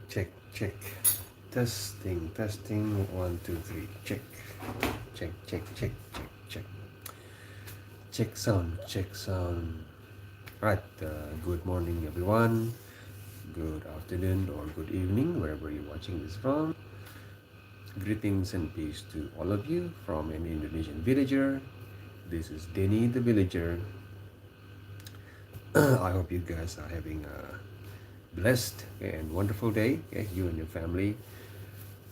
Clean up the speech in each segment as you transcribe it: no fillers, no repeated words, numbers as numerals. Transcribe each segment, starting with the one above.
Check, check. Testing, testing. 1, 2, 3. Check. Check, check, check, check, check. Check sound, check sound. Right. Good morning, everyone. Good afternoon or good evening, wherever you're watching this from. Greetings and peace to all of you from an Indonesian villager. This is Denny the villager. I hope you guys are having a blessed and wonderful day, you and your family.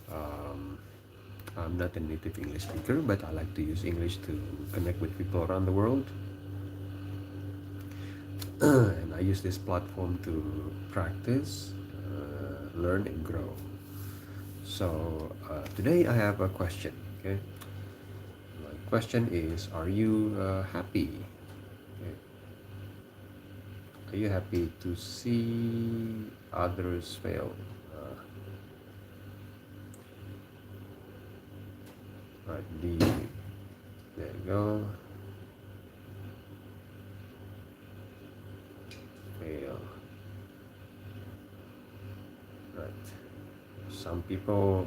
I'm not a native English speaker, but I like to use English to connect with people around the world. And I use this platform to practice, learn, and grow. So today I have a question. Okay, my question is: are you happy? Okay. Are you happy to see others fail? Right, there you go. Fail. Right. Some people.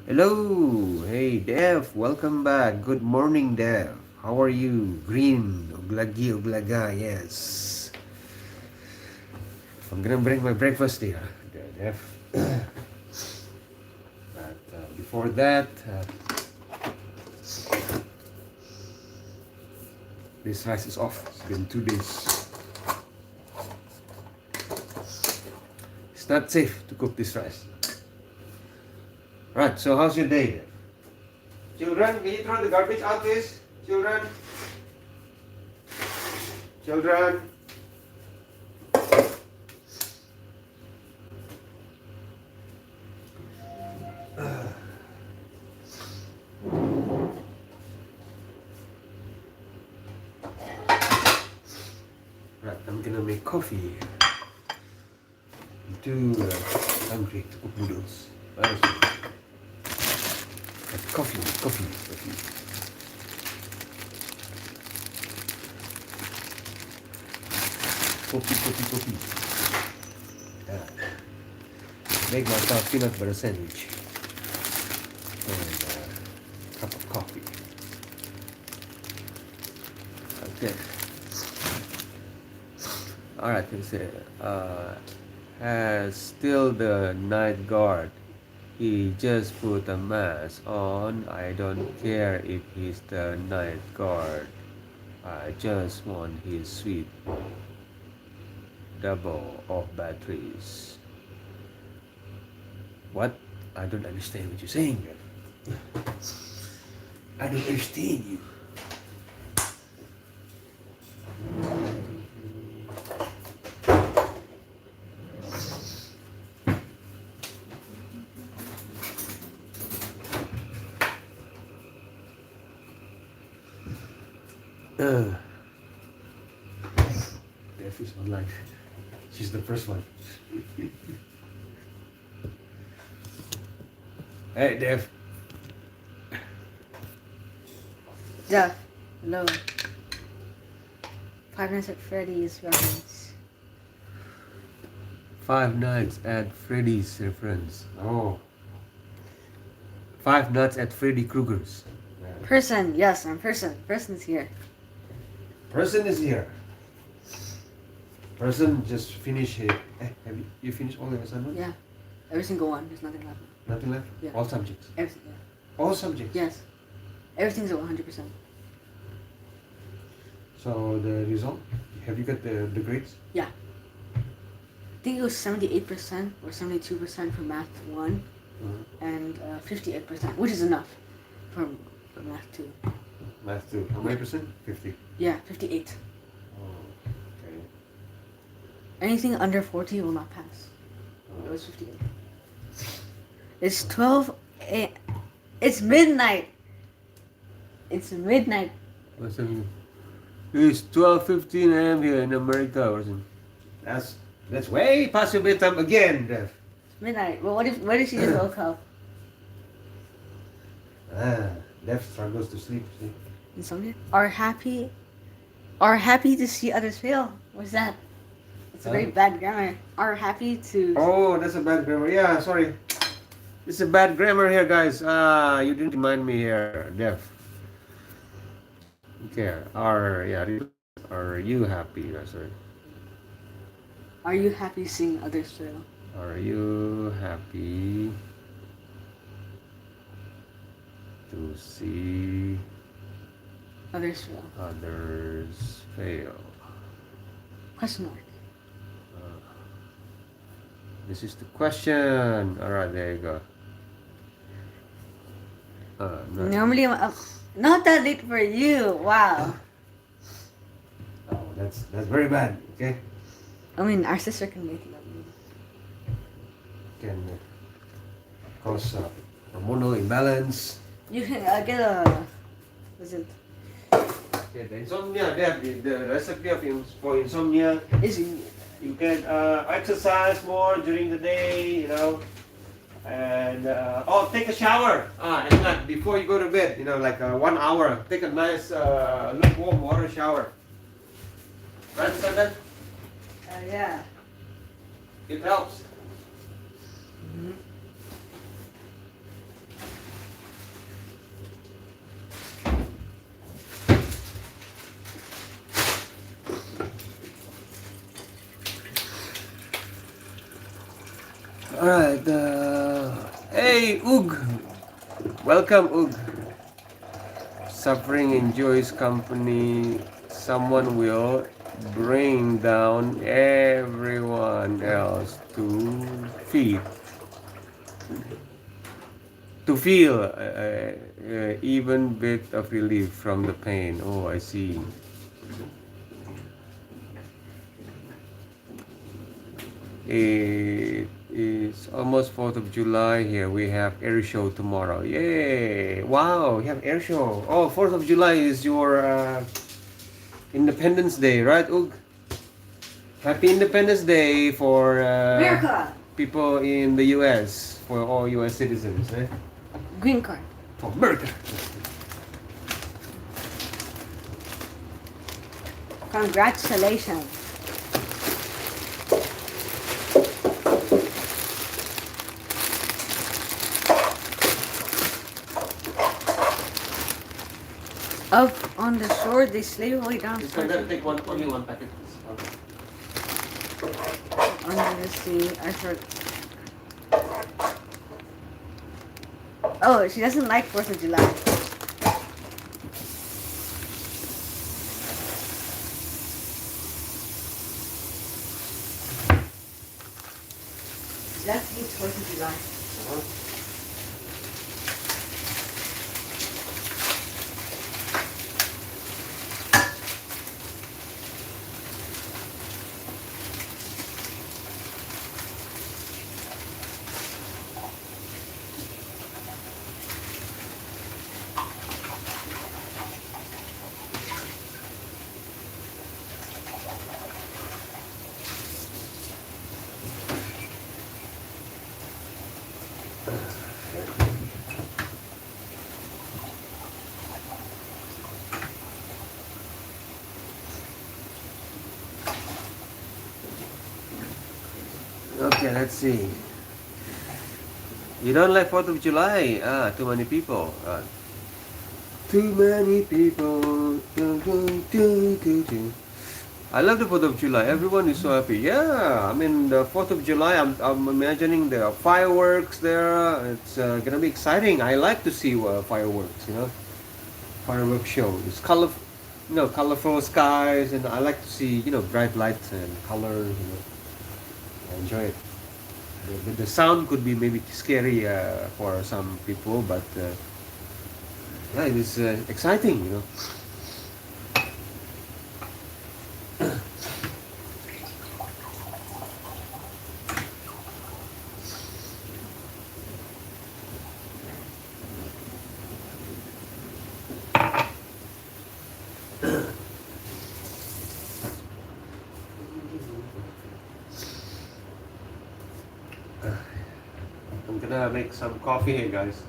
Hello, hey Dev, welcome back. Good morning, Dev. How are you? Green, oglagi, oglaga, yes. I'm gonna bring my breakfast here, Dev. But before that, this rice is off. It's been 2 days. It's not safe to cook this rice. Right, so how's your day? Children, can you throw the garbage out, please? Children? Children? Right, I'm gonna make coffee. I'm too hungry to cook noodles. Coffee. Coffee. Make myself peanut butter sandwich and a cup of coffee. Okay. All right. Let's say, has still the night guard. He just put a mask on. I don't care if he's the night guard. I just want his sweet double of batteries. What? I don't understand what you're saying. I don't understand you. Def is online. She's the first one. Hey, Def. Jeff, hello. Five Nights at Freddy's reference. Five Nights at Freddy's reference. Oh. Five Nights at Freddy Krueger's. Person, yes, I'm person. Person's here. Person is here. Person just finished it. Have you finished all your assignments? Yeah. Every single one. There's nothing left. Nothing left? Yeah. All subjects? Everything, yeah. All subjects? Yes. Everything's at 100%. So the result? Have you got the grades? Yeah. I think it was 78% or 72% for Math 1 and 58%, which is enough for Math 2. Math 2. How many percent? 50. Yeah, 58. Oh, okay. Anything under 40 will not pass. It was 58. It's 12 It's midnight. It's midnight. Listen, it's 12:15 a.m. here in America. That's way past your bedtime again, Dev. It's midnight. Well, what if she just woke up? Dev struggles to sleep. See? Insomnia? Are happy to see others fail. What's that? It's a very bad grammar. Are happy to. Oh, that's a bad grammar. Yeah, sorry. It's a bad grammar here, guys. You didn't remind me here, Dev. Okay. Are you happy? Sorry. Are you happy seeing others fail? Are you happy to see Others fail. others fail? Question mark. This is the question. All right, there you go. No. Normally, not that late for you. Wow. Oh, that's very bad. Okay, I mean, our sister can make it up. can cause hormonal imbalance. You can get a. Was it? Okay, the insomnia. The recipe for insomnia. Is You can exercise more during the day. And take a shower. At night before you go to bed. Like 1 hour. Take a nice lukewarm water shower. Right, Sandra? yeah. It helps. Alright, hey Ug! Welcome Ug! Suffering enjoys company, someone will bring down everyone else to feel even bit of relief from the pain. Oh, I see. It is almost 4th of July here. We have air show tomorrow. Yay! Wow, you have air show. Oh, 4th of July is your Independence Day, right, Ug? Happy Independence Day for America. people in the US, for all US citizens. Eh? Green card. For America. Congratulations. Up on the shore, they slave away down. It's gonna take only one packet. Under the sea, I heard. Oh, she doesn't like 4th of July. She hates 4th of July. Okay, let's see. You don't like 4th of July? Too many people. Too many people. I love the 4th of July. Everyone is so happy. Yeah, I mean the 4th of July. I'm imagining the fireworks there. It's gonna be exciting. I like to see fireworks. Fireworks show. It's colorful skies, and I like to see bright lights and colors. I enjoy it. The sound could be maybe scary for some people, but yeah, it is exciting. I'm gonna make some coffee here, guys.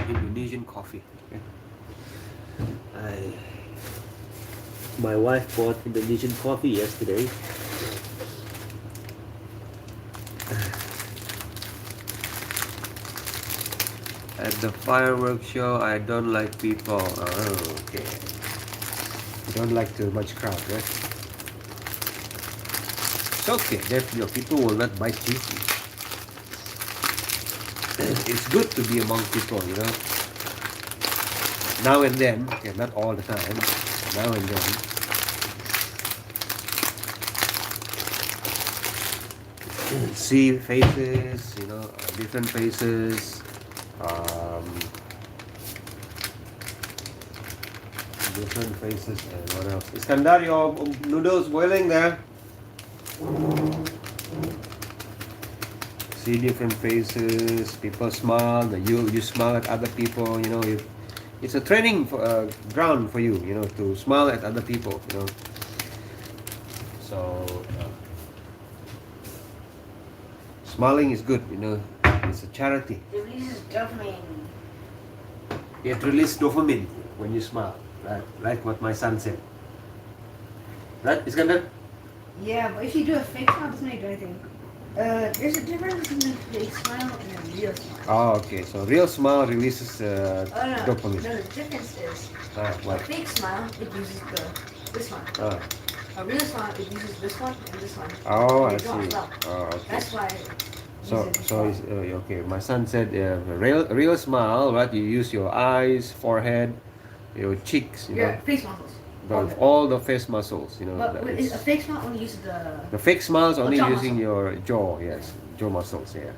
Indonesian coffee. Okay. My wife bought Indonesian coffee yesterday. At the fireworks show, I don't like people. Oh, okay. You don't like too much crowd, right? It's okay. People will not bite you. It's good to be among people, you know. Now and then, okay, not all the time. Now and then. See faces, you know, different faces. Different faces and what else? Iskandar, your noodles boiling there. See different faces. People smile. You smile at other people. You know, it's a training ground for you. You know, to smile at other people. You know. So smiling is good. You know, it's a charity. It releases dopamine. It releases dopamine when you smile. Right, like what my son said. Right, Iskandar? Yeah, but if you do a fake smile, it doesn't make anything. There's a difference between a fake smile and a real smile. Oh, okay. So real smile releases dopamine. No, the difference is Ah, a what? fake smile, it uses this one. Ah. A real smile, it uses this one and this one. Oh, And I it drops see. low. Oh, okay. That's why. Okay. My son said, real smile, right? You use your eyes, forehead, your cheeks, you Your know, face muscles. all the face muscles, you know. But that when is- a fake smile only uses the fake smile is only jaw using muscle. your jaw, yes, jaw muscles, yeah.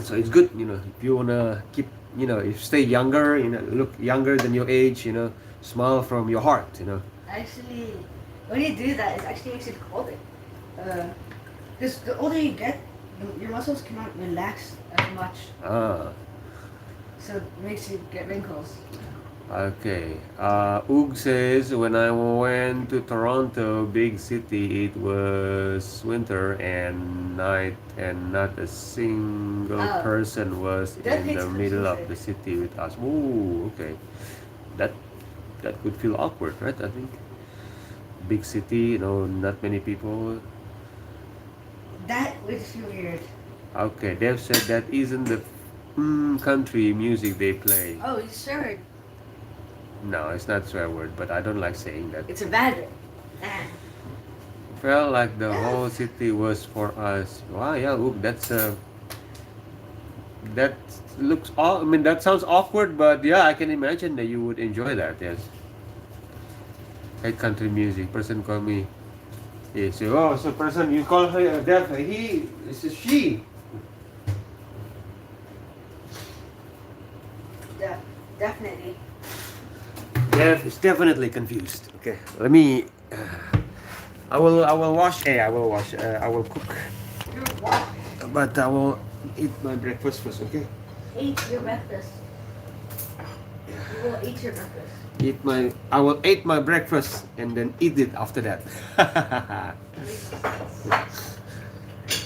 So it's good, you know, if you wanna keep, you know, if stay younger, you know, look younger than your age, you know, smile from your heart, you know. Actually, when you do that, it actually makes you colder. Because the older you get, your muscles cannot relax as much, Ah. so it makes you get wrinkles. Okay. Ug says, when I went to Toronto, big city, it was winter and night, and not a single Oh. person was That in makes the sense, middle of okay. the city with us. Ooh, okay. That could feel awkward, right? I think. Big city, you know, not many people. That would feel weird. Okay, Dev said that isn't the country music they play. Oh, you sure? No, it's not swear word, but I don't like saying that. It's a bad word. Felt like the whole city was for us. Wow, yeah, look, that looks. I mean, that sounds awkward, but yeah, I can imagine that you would enjoy that. Yes. Hate country music. Person call me. Yes. Oh, so person you call her deaf. This is she. Definitely. Dev is definitely confused. Okay, let me. I will wash. I will wash. I will cook. You're what? But I will eat my breakfast first. Okay. Eat your breakfast. You will eat your breakfast. I will eat my breakfast and then eat it after that.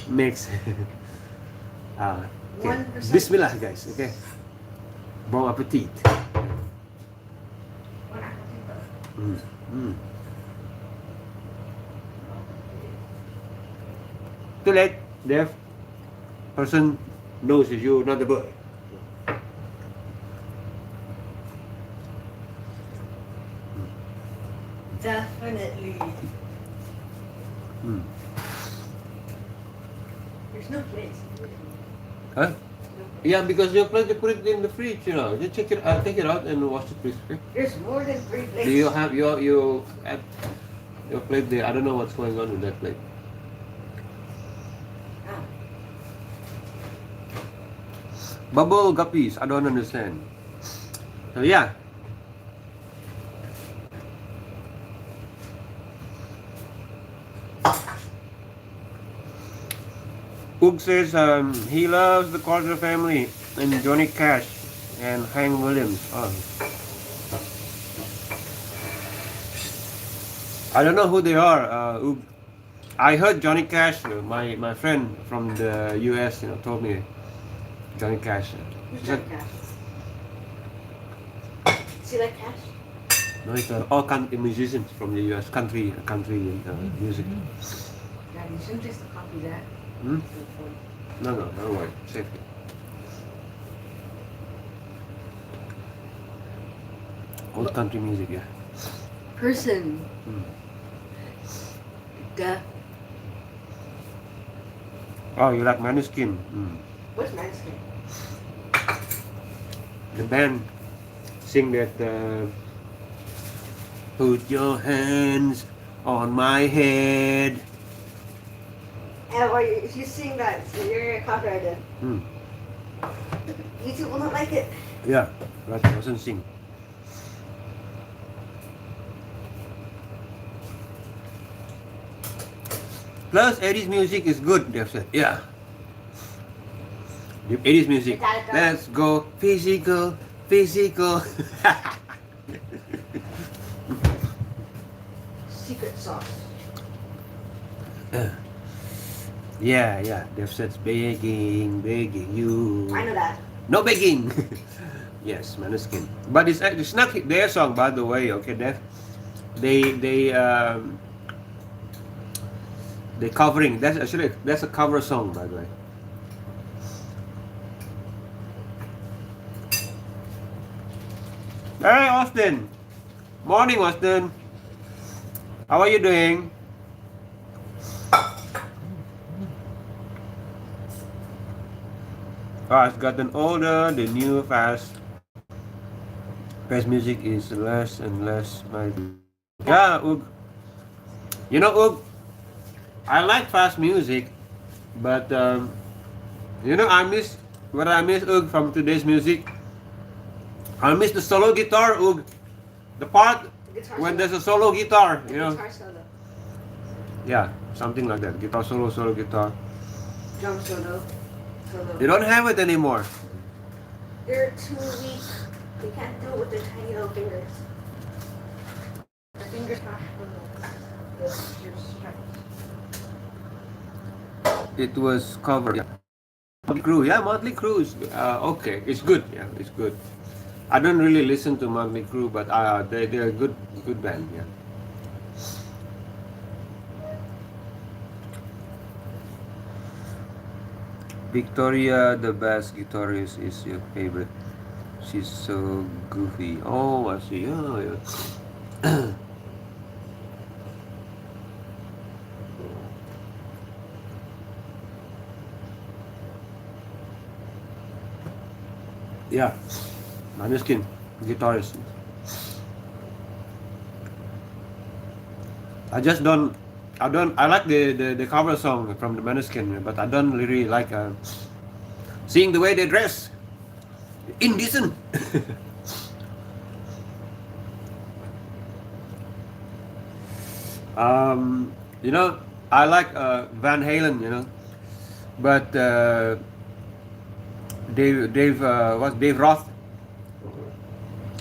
Makes okay. 1%. Bismillah guys, okay. Bon appetit. Too late, Dev. Person knows that you're not the boy. Definitely. There's no place. Huh? Yeah, because you put it in the fridge, you know. Just take it out and wash it, please. Okay? There's more than 3 places. Do you have your plate there? I don't know what's going on with that plate. Ah. Bubble guppies, I don't understand. So yeah. Ug says he loves the Carter family and Johnny Cash and Hank Williams. Oh. I don't know who they are. Ug. I heard Johnny Cash. My friend from the US, you know, told me Johnny Cash. Who's He said, Johnny Cash? See like Cash? No, it's all country musicians from the US, country music. God, you shouldn't just copy that. Hmm? No, don't worry, safety. Old country music, yeah. Person. Hmm. Duh. Oh, you like Maneskin? Hmm. What's Mexican? The band sing that put your hands on my head. And or if you sing that, so you're copyrighted. Hmm. YouTube will not like it. Yeah, right, doesn't sing. Plus, 80s music is good, they've said. Yeah. The 80s music. Metallica. Let's go physical, physical. Secret sauce. Yeah, they've said begging you. I know that. No begging. Yes, Maneskin. But it's not their song, by the way. Okay, they covering. That's a cover song, by the way. Hey, Austin. Morning, Austin. How are you doing? It's gotten older. The new fast music is less and less. Yeah, Ug. You know, Ug, I like fast music, but you know, I miss Ug from today's music. I miss the solo guitar, Ug. The part when there's a solo guitar, you know. Guitar solo. Yeah, something like that. Guitar solo, solo guitar. Drum solo. They don't have it anymore. They're too weak. They can't do it with their tiny little fingers. Their fingers not the strength. It was covered. Yeah. Motley Crue is okay. It's good. Yeah, it's good. I don't really listen to Motley Crue, but they're a good band. Yeah. Victoria, the bass guitarist, is your favorite. She's so goofy. Oh, I see. Oh, yeah. Yeah, Maneskin guitarist. I like the cover song from the Maneskin, but I don't really like seeing the way they dress. Indecent. You know, I like Van Halen, you know, but Dave Roth,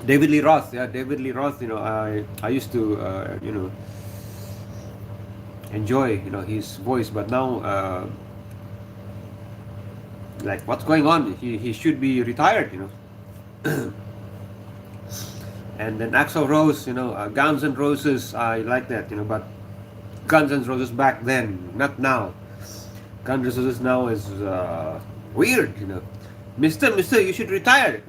David Lee Roth, yeah, David Lee Roth. You know, I used to you know, enjoy, you know, his voice, but now like what's going on? He should be retired, you know. And then Axl Rose, you know, Guns N' Roses, I like that, you know, but Guns N' Roses back then, not now. Guns N' Roses now is weird, you know. Mister, you should retire.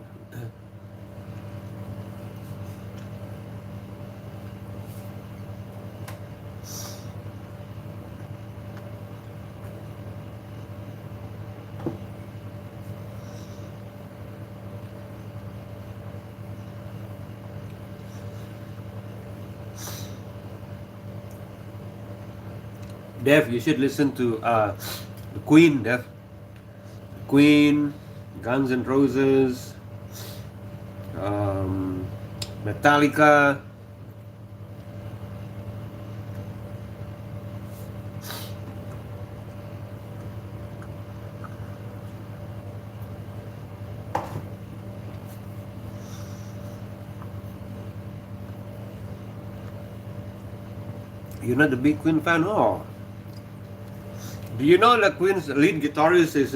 Dev, you should listen to the Queen, Dev. Queen, Guns N' Roses, Metallica. You're not a big Queen fan? Oh. Do you know that Queen's lead guitarist is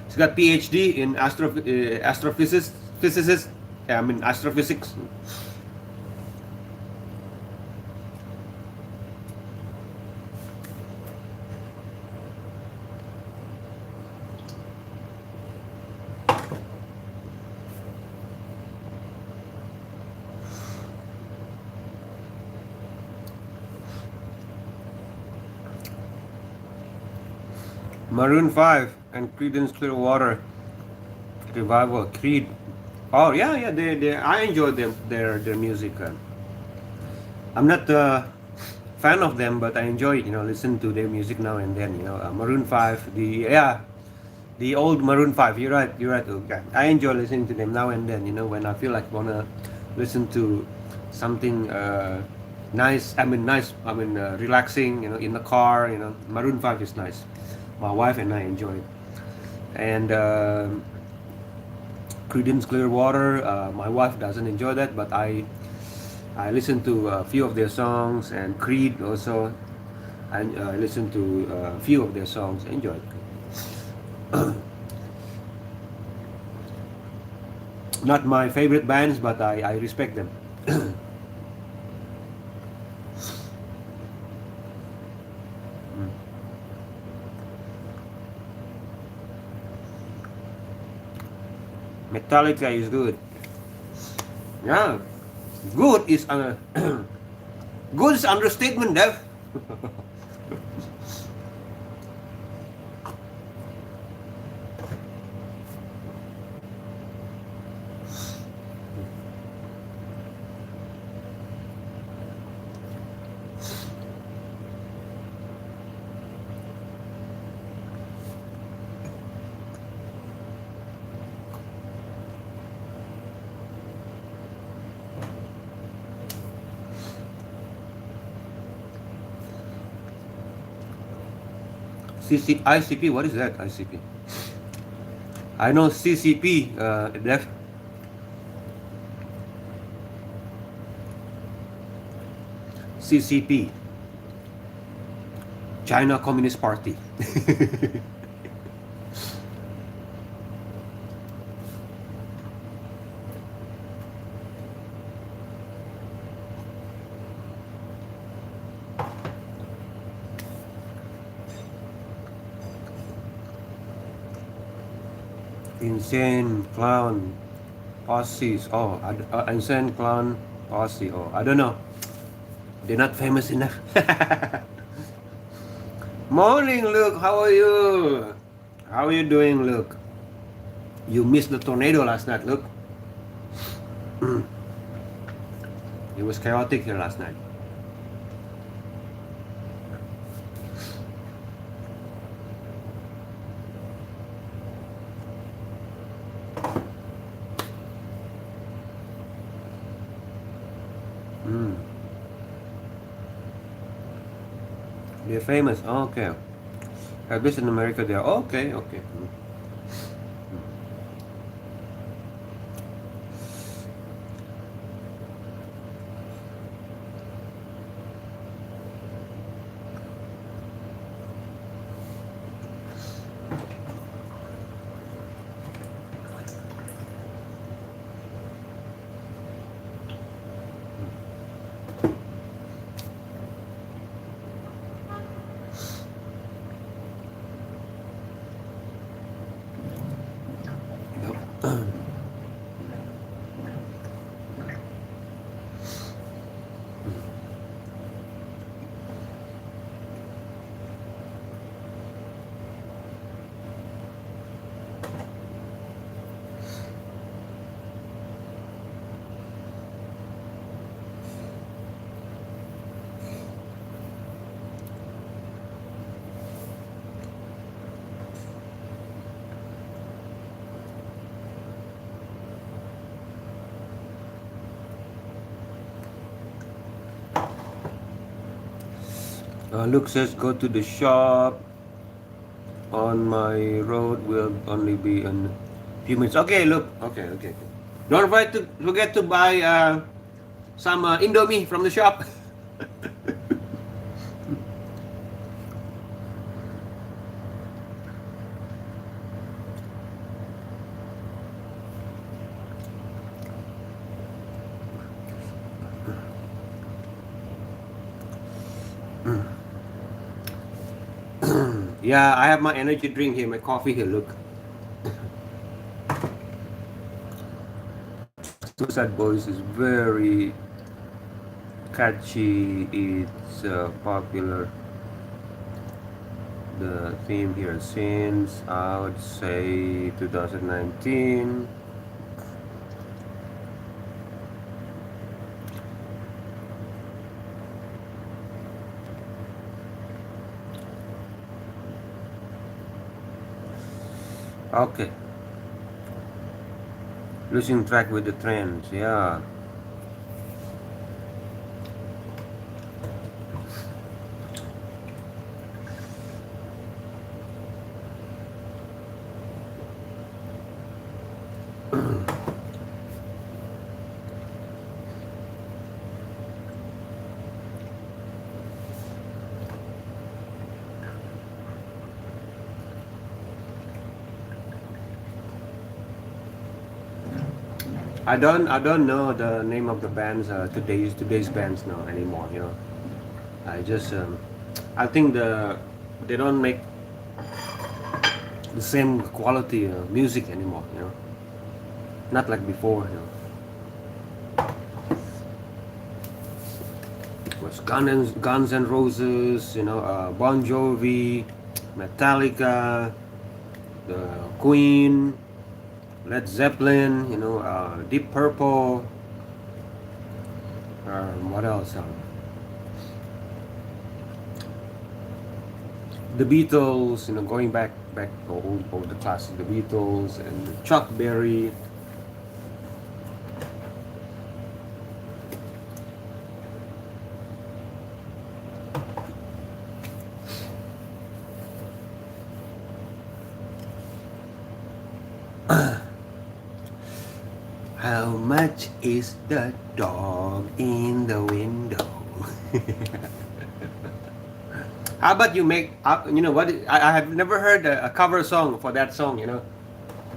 He's got PhD in astrophysics. Physicist. Yeah, I mean astrophysics. Maroon 5 and Creedence Clearwater Revival. Creed. Oh yeah, yeah. I enjoy their music. I'm not a fan of them, but I enjoy it. Listen to their music now and then. Maroon 5. The old Maroon 5. You're right. You're right. Okay. I enjoy listening to them now and then. When I feel like wanna listen to something nice. Nice. Relaxing. In the car. Maroon 5 is nice. My wife and I enjoy it. And Creedence Clearwater, my wife doesn't enjoy that, but I listen to a few of their songs, and Creed also. I listen to a few of their songs. Enjoy it. Not my favorite bands, but I respect them. Metallica is good. Yeah, good is good is understatement, Dev. ICP, what is that? ICP. I know CCP, Def. CCP. China Communist Party. Insane Clown Posses. Oh, Insane Clown Posse. Oh, I don't know. They're not famous enough. Morning, Luke. How are you? How are you doing, Luke? You missed the tornado last night, Luke. It was chaotic here last night. They're famous. Oh, okay. At least in America they are. Okay, okay. Luke says go to the shop. On my road will only be in a few minutes. Okay, Luke. Okay, okay. Don't forget to buy some Indomie from the shop. Yeah, I have my energy drink here, my coffee here. Look, Suicide Boys is very catchy. It's popular. The theme here since I would say 2019. Okay, losing track with the trends. Yeah. I don't know the name of the bands today's bands now anymore. I just I think they don't make the same quality music anymore. Not like before. It was Guns and Roses. Bon Jovi, Metallica, the Queen, Led Zeppelin, Deep Purple. What else? The Beatles, going back to all the classics, the Beatles and Chuck Berry. How much is the dog in the window? How about you make what? I have never heard a cover song for that song.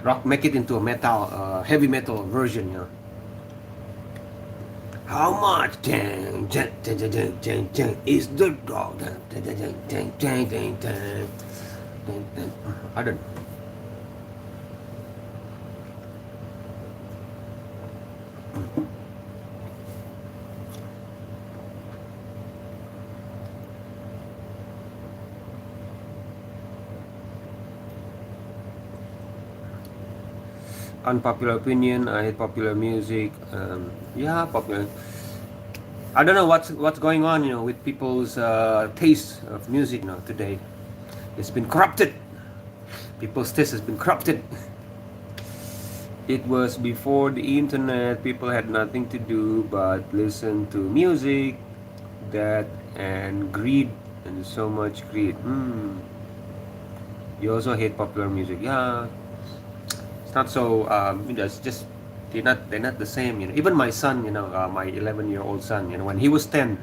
Rock, make it into a metal, heavy metal version. How much is the dog? I don't know. Unpopular opinion. I hate popular music. Yeah, popular. I don't know what's going on, with people's taste of music now today. It's been corrupted. People's taste has been corrupted. It was before the internet. People had nothing to do but listen to music, that and greed, and so much greed. You also hate popular music. Yeah. It's not so. It's just they're not the same. Even my son, my 11-year-old son, when he was 10,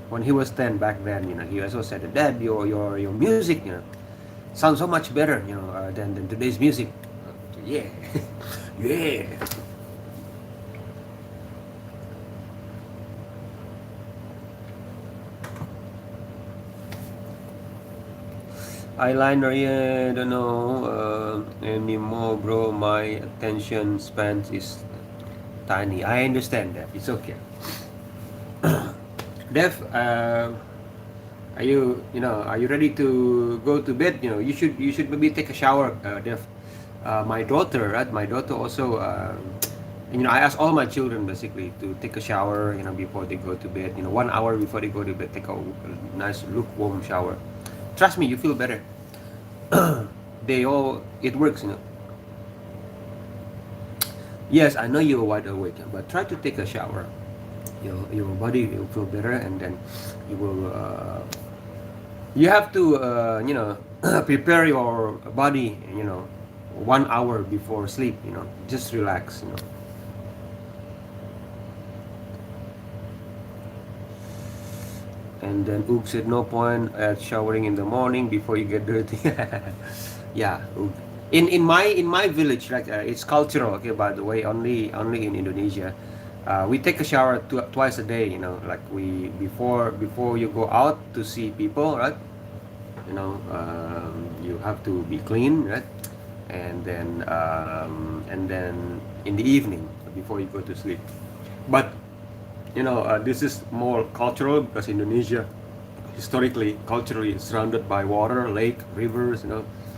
when he was 10 back then, he also said, "Dad, your music, sounds so much better, than today's music." Yeah, yeah. Eyeliner, yeah, don't know anymore, bro. My attention span is tiny. I understand that. It's okay. Dev, are you ready to go to bed? You should maybe take a shower, Dev. My daughter, right? My daughter also. I ask all my children basically to take a shower, before they go to bed. 1 hour before they go to bed, take a nice lukewarm shower. Trust me, you feel better. It works. Yes, I know you're wide awake, but try to take a shower. Your body will feel better, and then you will. You have to, prepare your body. 1 hour before sleep. Just relax. And then Oog said, no point at showering in the morning before you get dirty. Yeah, Oog. In my village, like it's cultural. Okay, by the way, only in Indonesia, We take a shower twice a day. Like before you go out to see people, right? You have to be clean, right? And then in the evening before you go to sleep. But this is more cultural because Indonesia historically, culturally is surrounded by water, lake, rivers,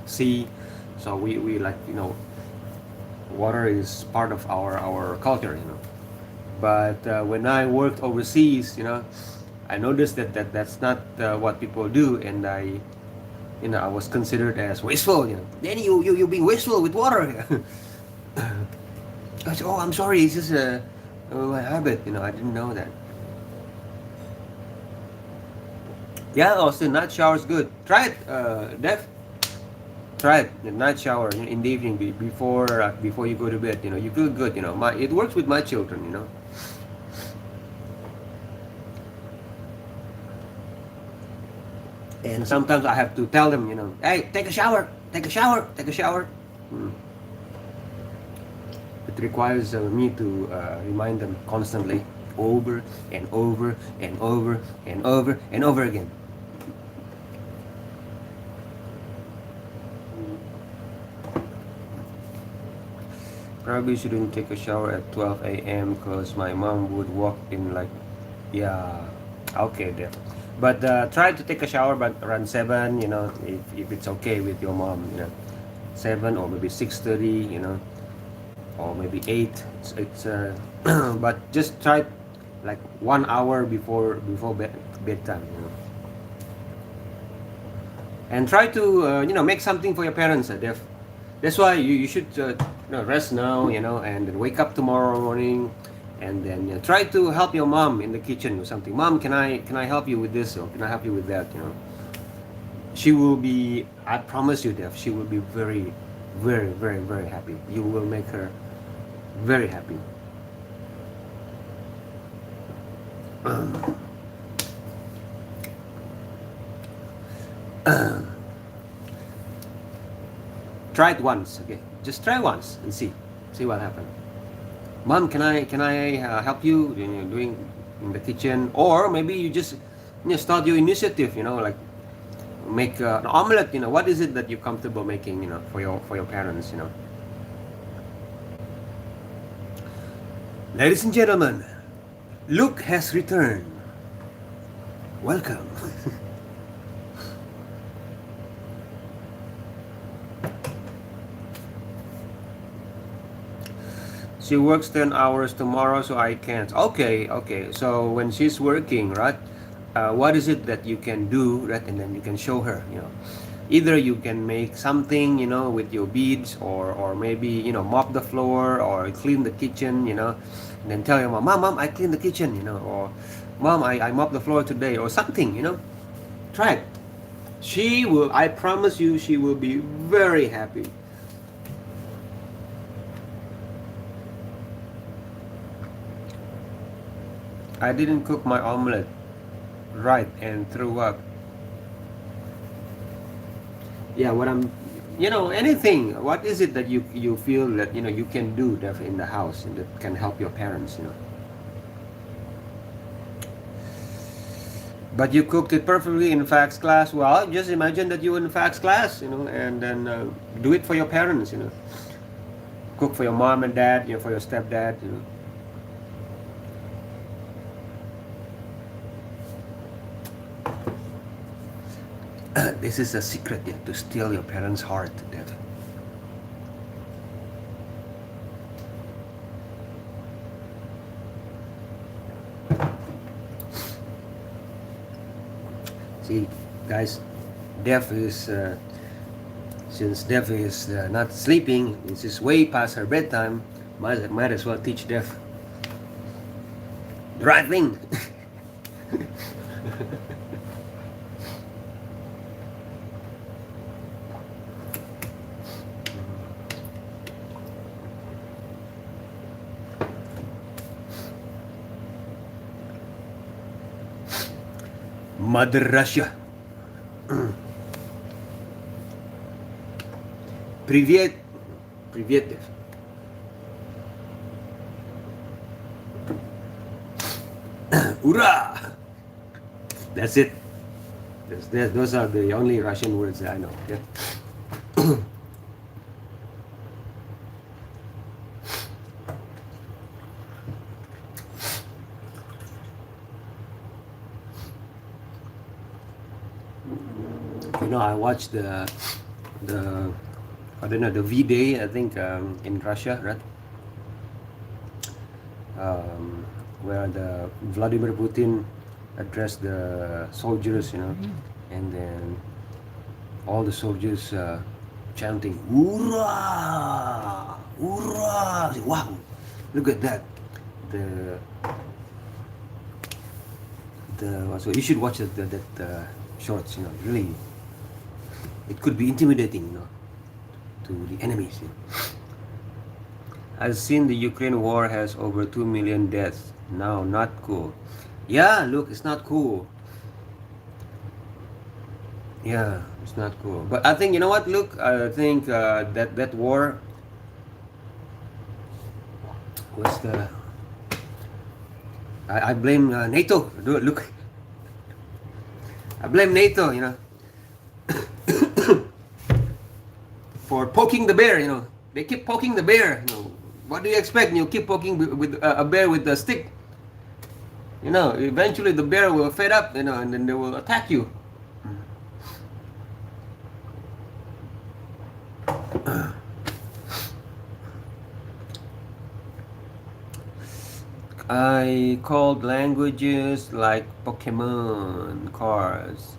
sea. So we like, water is part of our culture. But when I worked overseas, I noticed that's not what people do, and I was considered as wasteful. Then you being wasteful with water. I said, oh, I'm sorry, it's just a habit. I didn't know that. Yeah, Austin, night shower is good. Try it, Dev. Try it. The night shower in the evening before you go to bed. You feel good. It works with my children. And sometimes I have to tell them, hey, take a shower, take a shower, take a shower. It requires me to remind them constantly, over and over and over and over and over again. Probably shouldn't take a shower at 12 a.m. because my mom would walk in like, yeah, okay there. But try to take a shower but around 7, if it's okay with your mom, 7 or maybe 6:30, or maybe 8. It's but just try like 1 hour before bedtime, And try to make something for your parents, Def. That's why you should rest now, and then wake up tomorrow morning, and then try to help your mom in the kitchen or something. Mom, can I help you with this, or can I help you with that? She will be. I promise you, Def. She will be very, very, very, very happy. You will make her very happy. Try it once, okay? Just try once and see what happens. Mom, can I help you doing in the kitchen, or maybe you just start your initiative, like make an omelette. What is it that you're comfortable making, for your parents, Ladies and gentlemen, Luke has returned. Welcome. She works 10 hours tomorrow, so I can't. Okay. So when she's working, right? What is it that you can do, right? And then you can show her, Either you can make something, with your beads, or maybe, mop the floor or clean the kitchen, and then tell your mom, I clean the kitchen, or mom, I mop the floor today, or something, Try it. She will, I promise you, she will be very happy. I didn't cook my omelette right and threw up. Yeah, anything. What is it that you feel that you can do that in the house and that can help your parents, But you cooked it perfectly in fax class. Well, just imagine that you're in fax class, and then do it for your parents, Cook for your mom and dad, for your stepdad, This is a secret, to steal your parents' heart, Dev. See, guys, Dev is since Dev is not sleeping, it's way past her bedtime. Might as well teach Dev the right thing. Mother Russia. Привет. Привет. Ura! That's it. Those are the only Russian words that I know. Yeah. You know, I watched the I don't know, the V-Day, I think, in Russia, right? Where the Vladimir Putin addressed the soldiers, you know, and then all the soldiers chanting, "Hoorah! Hoorah!" Wow, look at that. The so you should watch that shorts, you know, really. It could be intimidating, you know, to the enemies. You know. I've seen the Ukraine war has over 2 million deaths. Now, not cool. Yeah, look, it's not cool. Yeah, it's not cool. But I think, you know what, look, I think that war was the... I blame NATO. Look. I blame NATO, you know, for poking the bear, you know. They keep poking the bear, you know. What do you expect? You keep poking with a bear with a stick. You know, eventually the bear will fed up, you know, and then they will attack you. I called languages like Pokemon cards.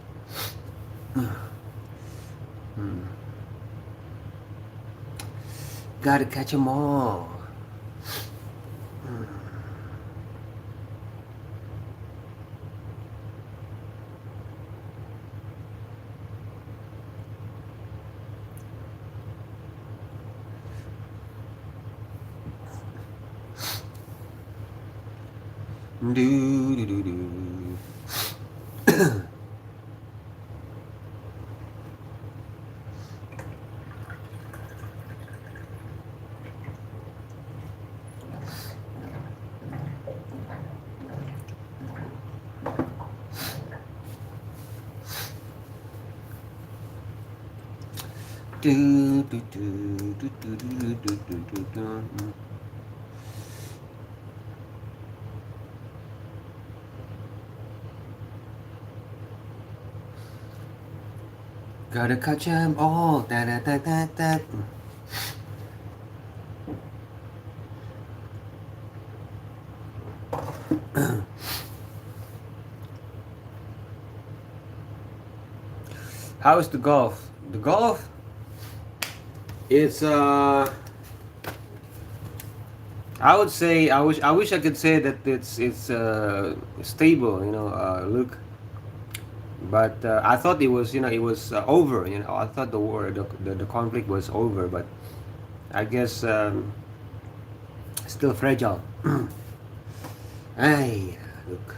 Gotta catch 'em all. Do do do do. Do do do do do do do do do. Gotta catch 'em all. Da da da da da. How is the golf? The golf? It's I would say I wish I could say that it's stable, you know, look. But I thought it was, you know, it was over. You know, I thought the war, the conflict was over. But I guess still fragile. Hey, look.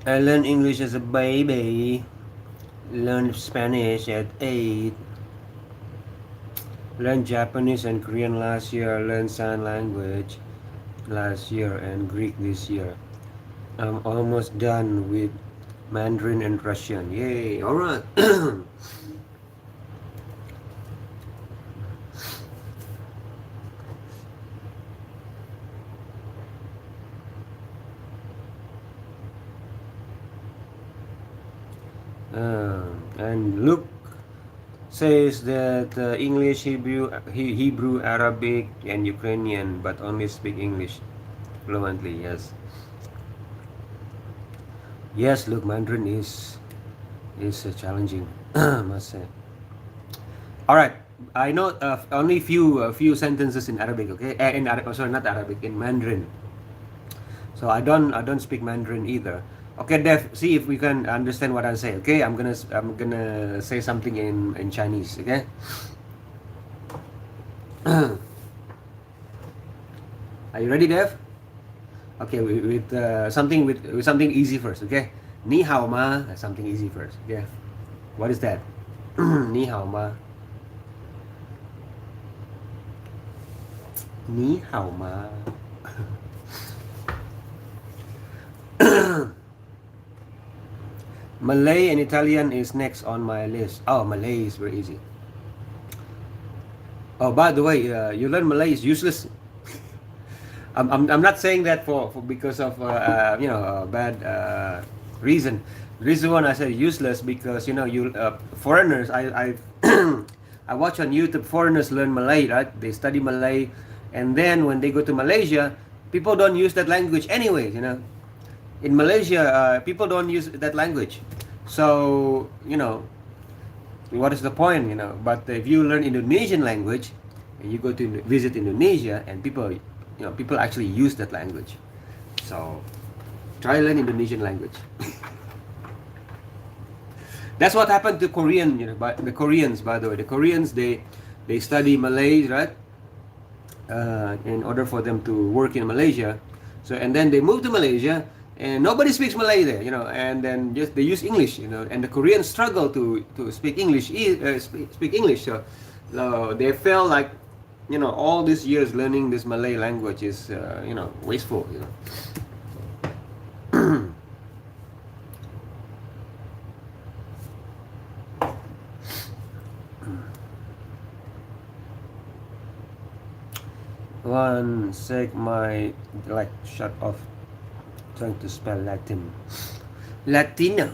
I learned English as a baby. Learned Spanish at 8. Learned Japanese and Korean last year. Learned sign language last year and Greek this year. I'm almost done with Mandarin and Russian. Yay! All right. And Luke says that English, Hebrew, Arabic, and Ukrainian, but only speak English fluently. Yes. Yes, Luke, Mandarin is challenging, must say. All right, I know only few sentences in Arabic. Okay, sorry, not Arabic, in Mandarin. So I don't speak Mandarin either. Okay, Dev, see if we can understand what I say. Okay, I'm gonna say something in Chinese. Okay. Are you ready, Dev? Okay, with something easy first. Okay, ni hao ma. Something easy first. Okay, what is that? Ni hao ma. Ni hao ma. Malay and Italian is next on my list. Oh, Malay is very easy. Oh, by the way, you learn Malay is useless. I'm not saying that for because of bad reason. The reason why I say useless because you foreigners I I watch on YouTube foreigners learn Malay, right? They study Malay, and then when they go to Malaysia, people don't use that language anyways. In Malaysia, people don't use that language, so what is the point? But if you learn Indonesian language, and you go to visit Indonesia, and people actually use that language. So try learn Indonesian language. That's what happened to Korean, the Koreans, by the way. The Koreans, they study Malay, right? In order for them to work in Malaysia. So, and then they move to Malaysia, and nobody speaks Malay there, and then just they use English, and the Koreans struggle to speak English, speak English. So they felt like, all these years learning this Malay language is, wasteful, One sec, my shut off. Trying to spell Latin. Latino.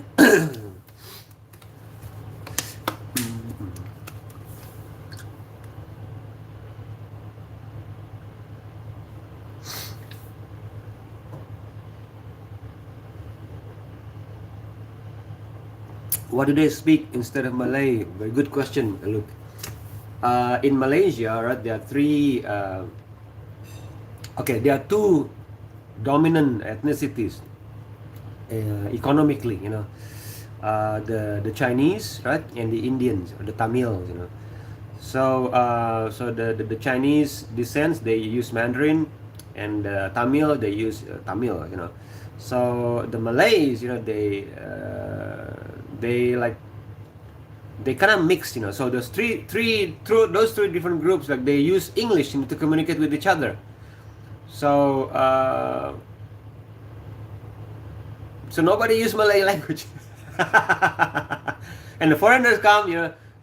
What do they speak instead of Malay? Very good question. Look, in Malaysia, right, there are three. There are two dominant ethnicities economically. The Chinese, right, and the Indians, or the Tamils. So the Chinese descents, they use Mandarin, and Tamil, they use Tamil. So the Malays, they kind of mix, so those three different groups, like, they use English to communicate with each other. So nobody use Malay language. And the foreigners come,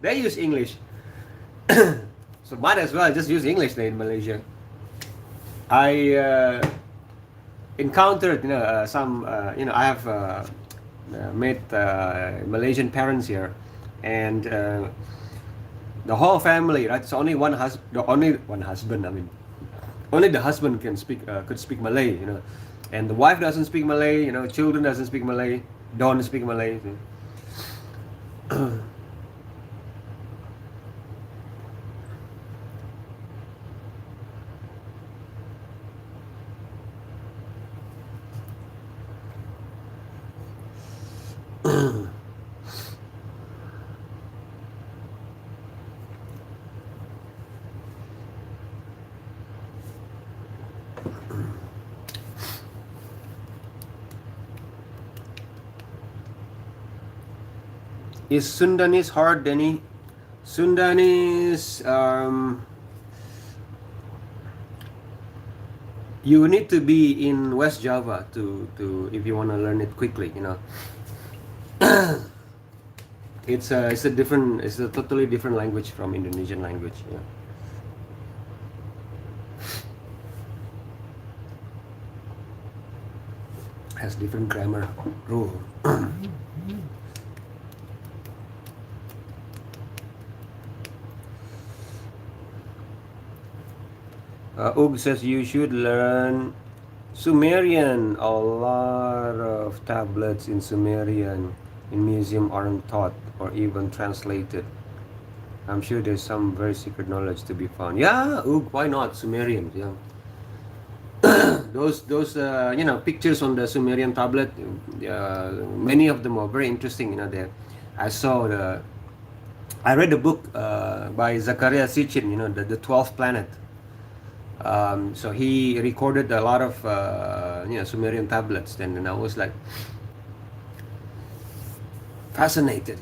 they use English. So might as well just use English there in Malaysia. I encountered some I have met Malaysian parents here, and the whole family, right? It's only one husband. I mean, only the husband could speak Malay, and the wife doesn't speak Malay. Children doesn't speak Malay. Don't speak Malay. Is Sundanese hard, Denny? Sundanese, you need to be in West Java to if you want to learn it quickly. It's a totally different language from Indonesian language. Has different grammar rule. Ug says you should learn Sumerian. A lot of tablets in Sumerian in museum aren't taught or even translated. I'm sure there's some very secret knowledge to be found. Yeah, Ug, why not Sumerian? Yeah. those pictures on the Sumerian tablet, many of them are very interesting. There, I read the book by Zakaria Sitchin. The 12th planet. So he recorded a lot of Sumerian tablets. Then and I was like fascinated,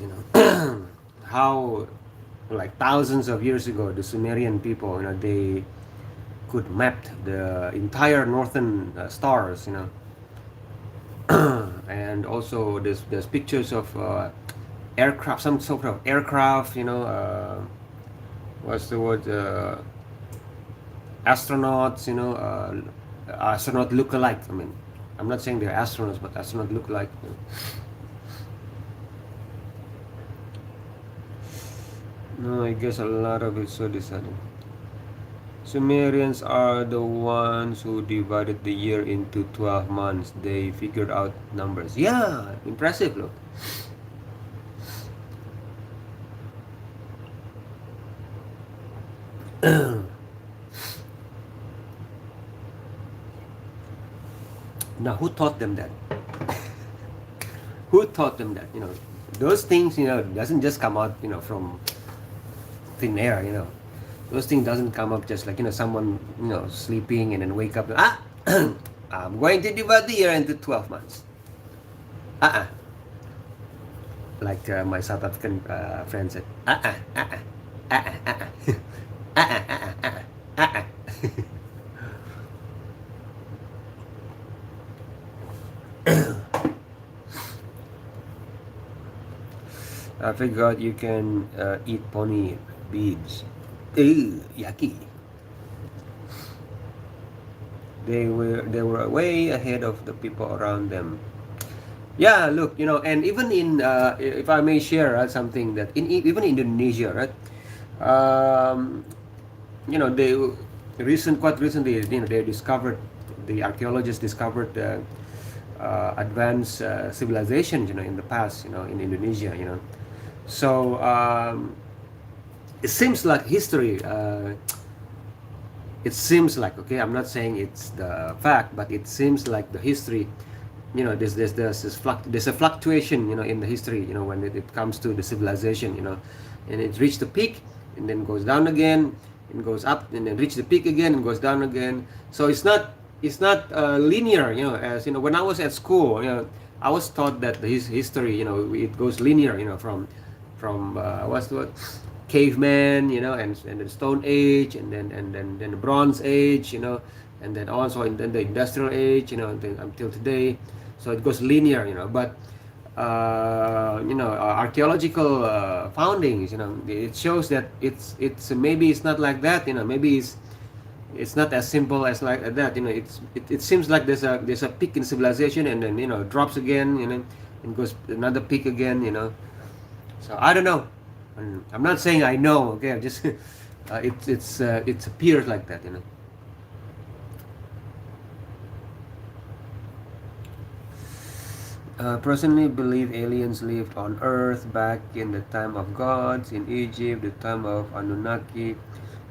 how like thousands of years ago the Sumerian people, they could map the entire northern stars, and also there's pictures of aircraft, some sort of aircraft, what's the word, astronauts, astronaut look-alike. I mean, I'm not saying they're astronauts, but astronaut look-alike. No, I guess a lot of it's so decided. Sumerians are the ones who divided the year into 12 months. They figured out numbers. Yeah, impressive, look. Now, who taught them that? Who taught them that? Those things, doesn't just come out, from thin air, Those things doesn't come up just like, someone, sleeping and then wake up. I'm going to divide the year into 12 months. Like my South African friend said, I forgot you can eat pony beads. Ew, yucky. They were way ahead of the people around them. Yeah, look, and even in if I may share something that even in Indonesia, right? They quite recently, they discovered, the archaeologists discovered advanced civilizations, in the past, in Indonesia, So it seems like history. It seems like, okay, I'm not saying it's the fact, but it seems like the history. There's a fluctuation, in the history, when it comes to the civilization, and it reached the peak and then goes down again, and goes up and then reach the peak again and goes down again. So it's not linear, as when I was at school, I was taught that the history, it goes linear, from what's the word, caveman, and the Stone Age, and then the Bronze Age, and then also and then the Industrial Age, and then until today. So it goes linear, but archaeological foundings, it shows that it's maybe it's not like that, maybe it's not as simple as like that, it seems like there's a peak in civilization and then drops again, and goes another peak again, So I don't know. I'm not saying I know. Okay, I'm just it appears like that, Personally believe aliens lived on Earth back in the time of gods in Egypt, the time of Anunnaki,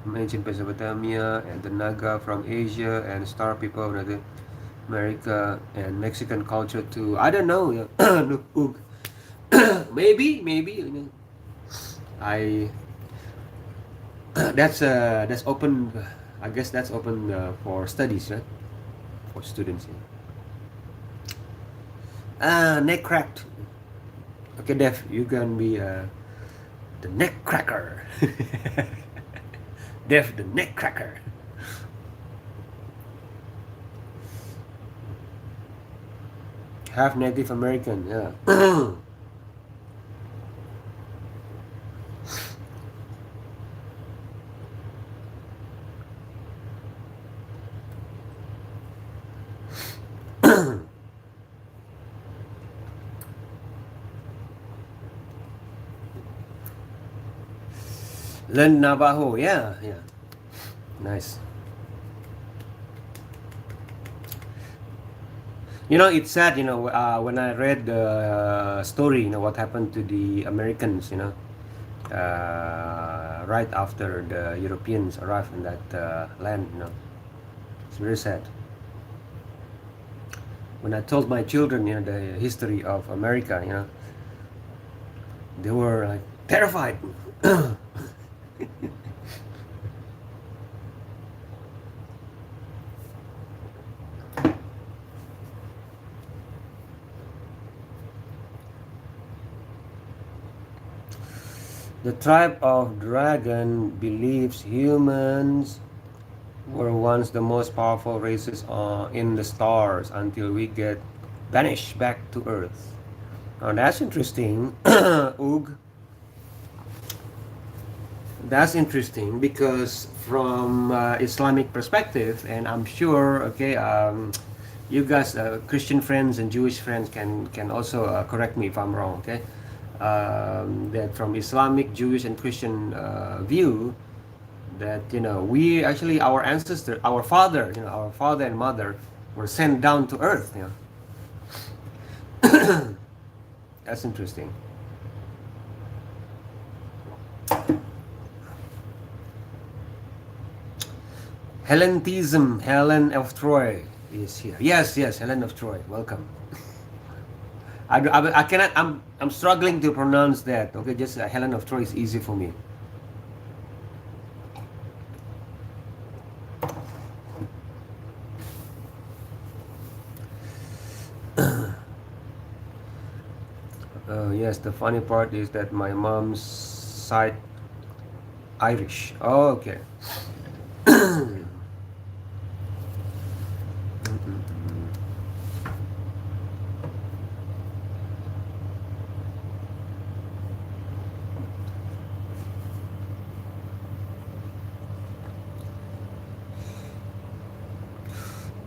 from ancient Mesopotamia, and the Naga from Asia, and star people of North America and Mexican culture too. I don't know. Maybe, I that's open. I guess that's open for studies, right? For students. Neck cracked. Okay, Def, you can be the neck cracker. Def, the neck cracker. Half Native American, yeah. Learn Navajo, yeah. Nice. It's sad, when I read the story, what happened to the Americans, right after the Europeans arrived in that land, It's very sad. When I told my children, the history of America, they were like terrified. The tribe of dragon believes humans were once the most powerful races in the stars until we get banished back to Earth. Now that's interesting, Oog. That's interesting because from Islamic perspective, and I'm sure, okay, you guys, Christian friends and Jewish friends, can also correct me if I'm wrong, okay? That from Islamic, Jewish, and Christian view, that we actually our ancestor, our father, our father and mother were sent down to Earth. That's interesting. Hellenism, Helen of Troy is here. Yes, yes, Helen of Troy. Welcome. I cannot. I'm struggling to pronounce that. Okay, just Helen of Troy is easy for me. Yes, the funny part is that my mom's side Irish. Oh, okay.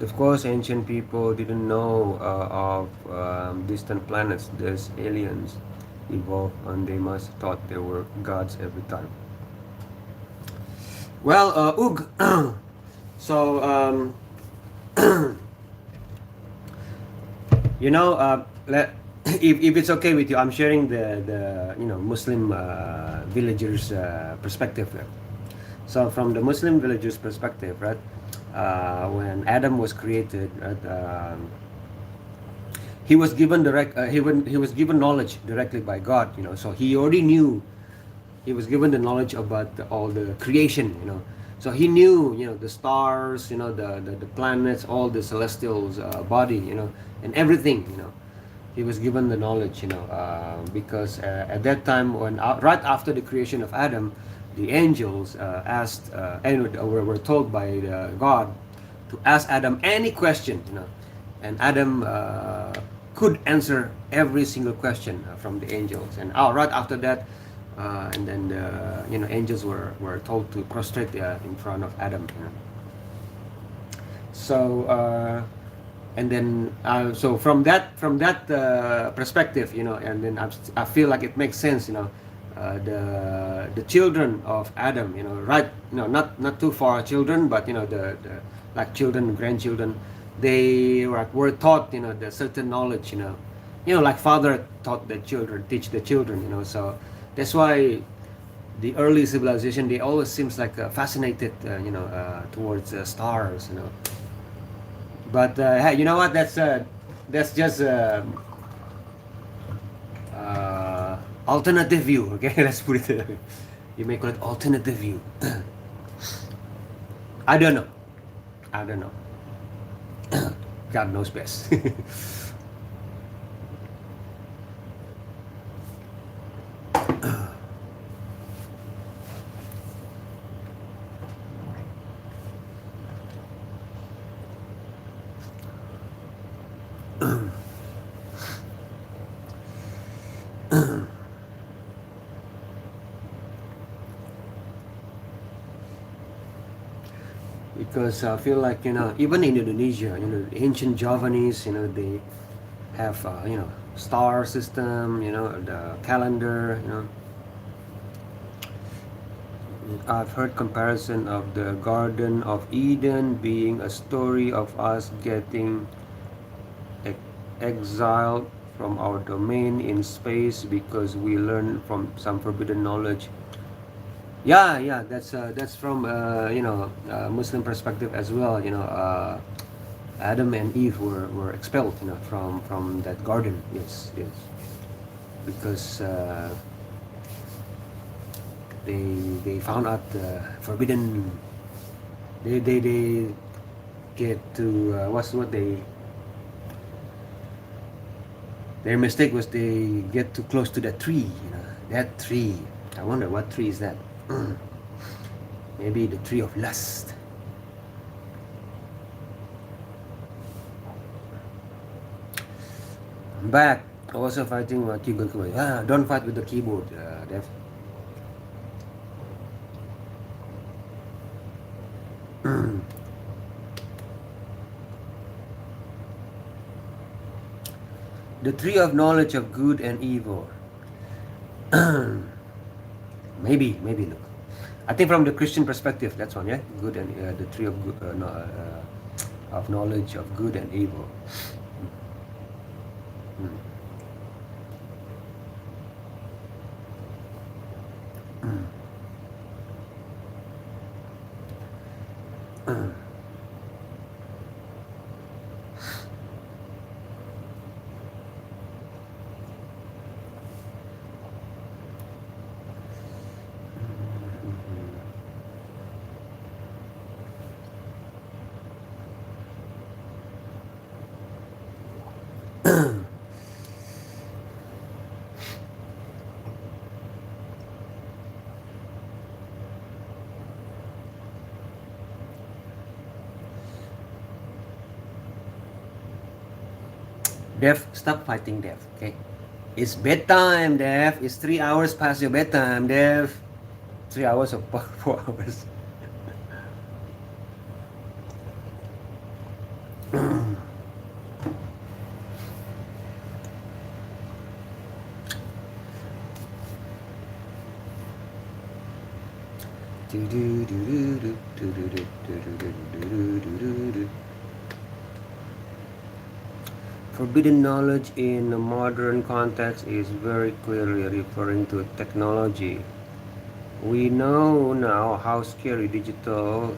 Of course, ancient people didn't know of distant planets. These aliens evolved, and they must have thought they were gods every time. Well, Oog. So, if it's okay with you, I'm sharing the Muslim villagers' perspective. So, from the Muslim villagers' perspective, right? When Adam was created, he was given he was given knowledge directly by God. So he already knew. He was given the knowledge about all the creation. So he knew the stars, the planets, all the celestials body, and everything. He was given the knowledge. Because at that time, when right after the creation of Adam, the angels asked and were told by God to ask Adam any question, and Adam could answer every single question from the angels. And right after that, and then the angels were told to prostrate in front of Adam. So and then so from that perspective, and then I feel like it makes sense, the children of Adam, right, not too far children, but the like children, grandchildren, they were taught the certain knowledge, like father taught the children, teach the children, so that's why the early civilization, they always seems like fascinated towards stars, but hey, you know what, that's just alternative view, okay? Let's put it that way. You may call it alternative view. I don't know. God knows best. Because I feel like even in Indonesia, ancient Javanese, they have star system, the calendar, I've heard comparison of the Garden of Eden being a story of us getting exiled from our domain in space because we learned from some forbidden knowledge. Yeah, that's from Muslim perspective as well. Adam and Eve were expelled, from that garden. Yes, because they found out forbidden. They get to their mistake was they get too close to that tree. That tree. I wonder what tree is that. Maybe the tree of lust. I'm back. Also fighting my keyboard. Don't fight with the keyboard, Dev. The tree of knowledge of good and evil. maybe look. I think from the Christian perspective, that's one, yeah. Good and the tree of good, of knowledge of good and evil. Dev, stop fighting, Dev. Okay, it's bedtime, Dev. It's 3 hours past your bedtime, Dev. 3 hours or 4 hours. Forbidden knowledge in a modern context is very clearly referring to technology. We know now how scary digital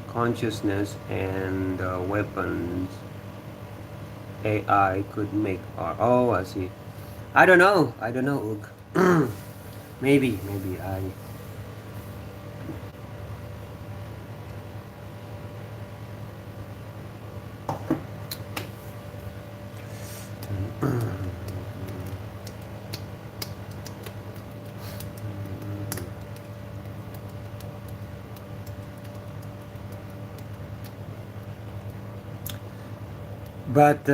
consciousness and weapons AI could make our... Oh, I see. I don't know, Ug. maybe I... But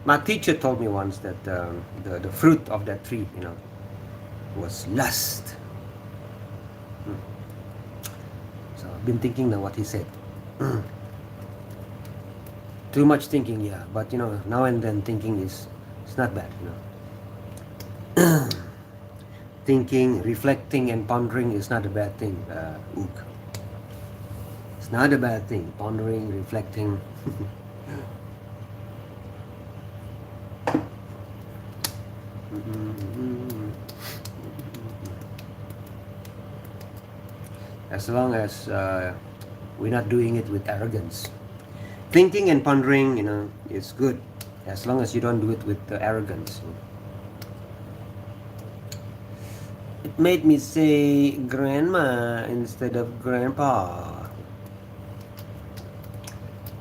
my teacher told me once that the fruit of that tree, was lust. So I've been thinking now what he said. Too much thinking, yeah. But now and then thinking it's not bad, Thinking, reflecting, and pondering is not a bad thing, Ook. It's not a bad thing. Pondering, reflecting. As long as we're not doing it with arrogance. Thinking and pondering, is good. As long as you don't do it with arrogance. It made me say grandma instead of grandpa.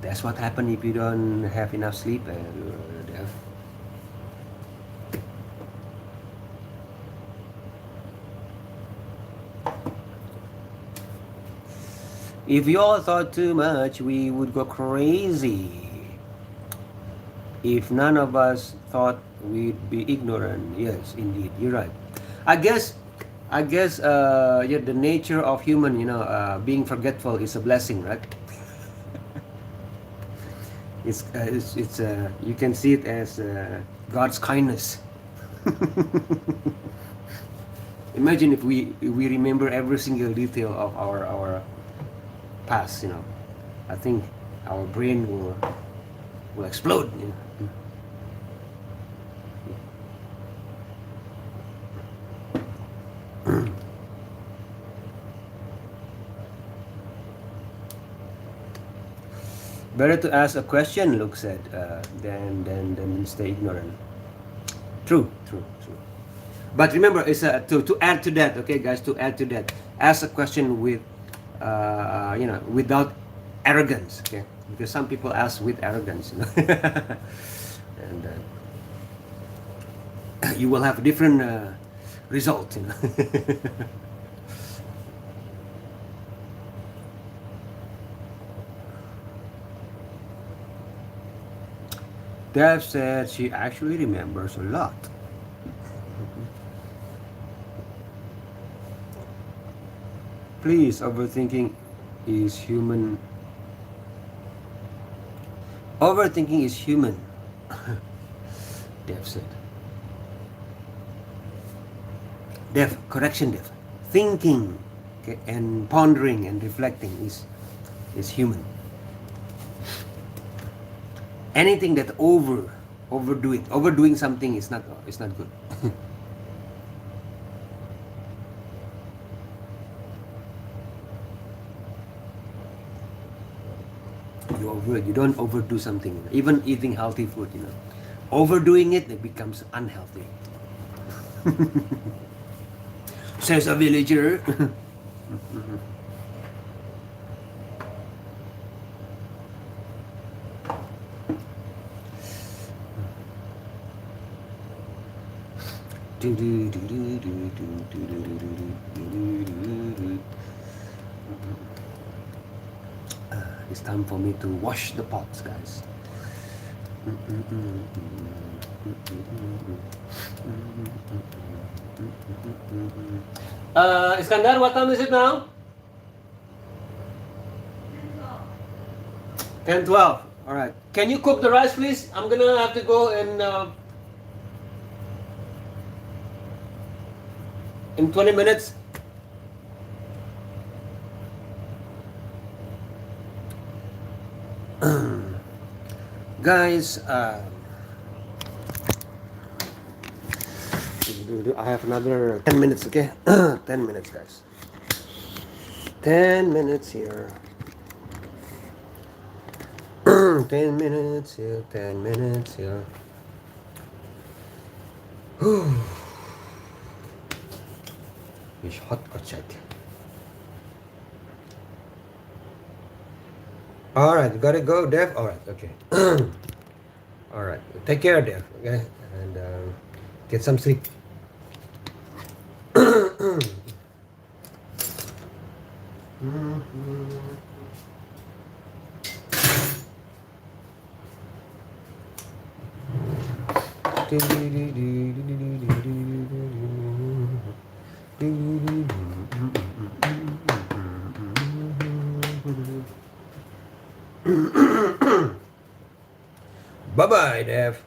That's what happens if you don't have enough sleep, Dev. If you all thought too much, we would go crazy. If none of us thought, we'd be ignorant. Yes, indeed, you're right. I guess, yeah, the nature of human, being forgetful is a blessing, right? it's you can see it as God's kindness. Imagine if we remember every single detail of our past, I think our brain will explode. Better to ask a question, Luke said, than stay ignorant. True. But remember, it's to add to that, okay, guys. To add to that, ask a question with, without arrogance, okay? Because some people ask with arrogance, and you will have different result. Dev said she actually remembers a lot. Please, overthinking is human. Overthinking is human, Dev said. Dev, correction, Dev. Thinking, okay, and pondering and reflecting is human. Anything that overdoing something is not good. You don't overdo something. Even eating healthy food, overdoing it becomes unhealthy. Says a villager. It's time for me to wash the pots, guys. Iskandar, what time is it now? 10:12. All right. Can you cook the rice, please? I'm gonna have to go in 20 minutes. Guys, I have another 10 minutes, okay? 10 minutes, guys. 10 minutes here. 10 minutes here, 10 minutes here. It's hot outside. Alright, you gotta go, Dev? Alright, okay. Alright, take care, Dev, okay? And get some sleep. Bye-bye, Dev.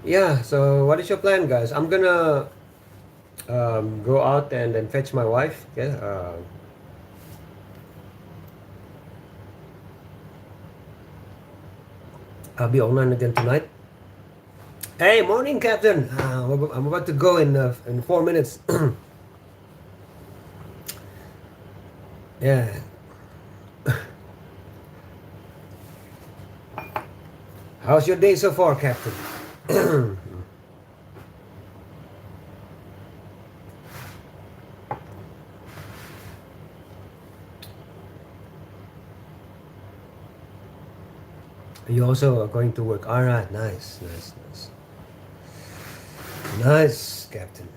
Yeah, so what is your plan, guys? I'm gonna go out and then fetch my wife. Okay. I'll be online again tonight. Hey, morning, Captain. I'm about to go in 4 minutes. Yeah. How's your day so far, Captain? You also are going to work. All right, nice. Nice, Captain.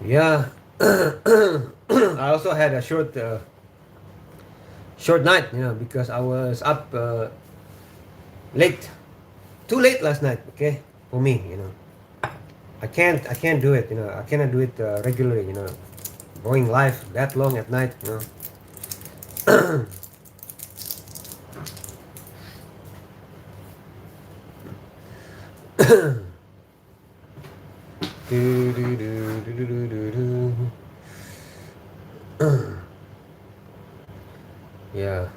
Yeah. I also had a short night, because I was up late. Too late last night, okay? For me, I can't do it, I cannot do it regularly, going live that long at night, Yeah.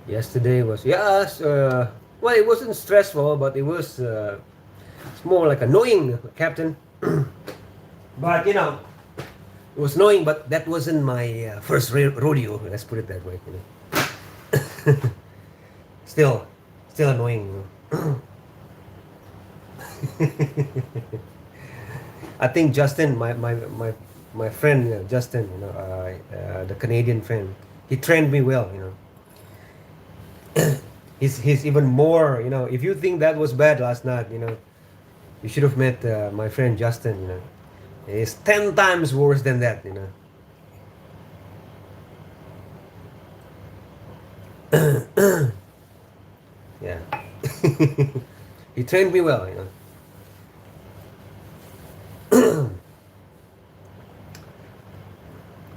Yesterday was, yes, well, it wasn't stressful, but it was, it's more like annoying, Captain. But, you know, it was annoying, but that wasn't my first rodeo, let's put it that way, you know. Still, still annoying, you know. I think Justin, my friend Justin, you know, the Canadian friend, he trained me well, you know. He's even more, you know. If you think that was bad last night, you know, you should have met my friend Justin, you know. It's 10 times worse than that, you know. Yeah. He trained me well, you know.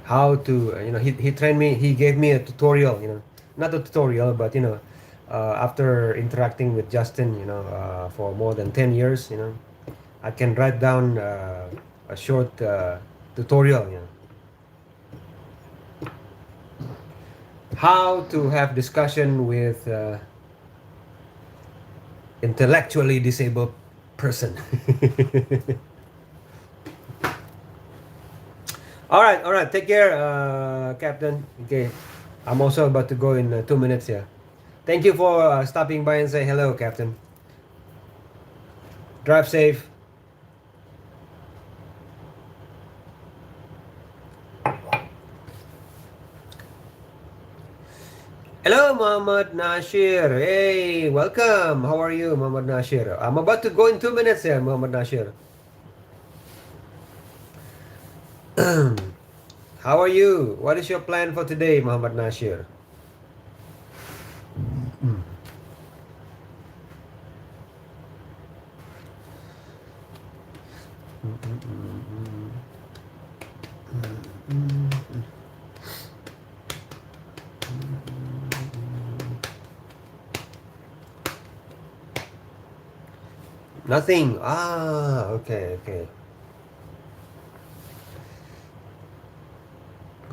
How to, you know, he trained me, he gave me a tutorial, you know, not a tutorial, but, you know, after interacting with Justin, you know, for more than 10 years, you know, I can write down a short tutorial, you know, how to have discussion with intellectually disabled person. All right. Take care, Captain. Okay, I'm also about to go in 2 minutes here. Thank you for stopping by and say hello, Captain. Drive safe. Hello, Muhammad Nashir. Hey, welcome. How are you, Muhammad Nashir? I'm about to go in 2 minutes here, Muhammad Nashir. How are you? What is your plan for today, Muhammad Nashir? Nothing. Ah, okay.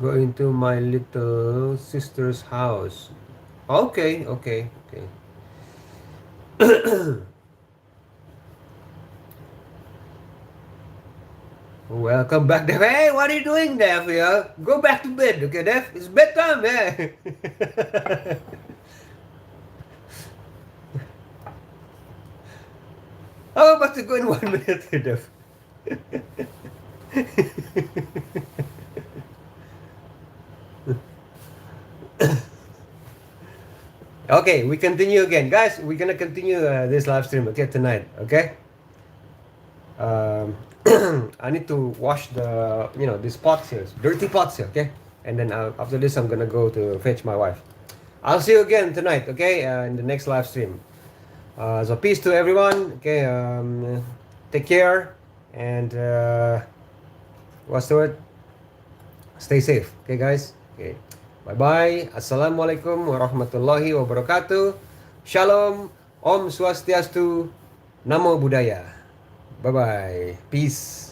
Going to my little sister's house. Okay. Welcome back, Dev. Hey, what are you doing, Dev? Yeah? Go back to bed, okay, Dev? It's bedtime, yeah. I'm about to go in 1 minute, Dev. Okay, we continue again, guys. We're gonna continue this live stream, okay, tonight, okay? I need to wash the, you know, these pots here, dirty pots here, okay? And then after this, I'm gonna go to fetch my wife. I'll see you again tonight, okay? In the next live stream. So peace to everyone, okay? Take care, and what's the word? Stay safe, okay, guys? Okay. Bye-bye. Assalamualaikum warahmatullahi wabarakatuh. Shalom. Om Swastiastu. Namo Buddhaya. Bye-bye. Peace.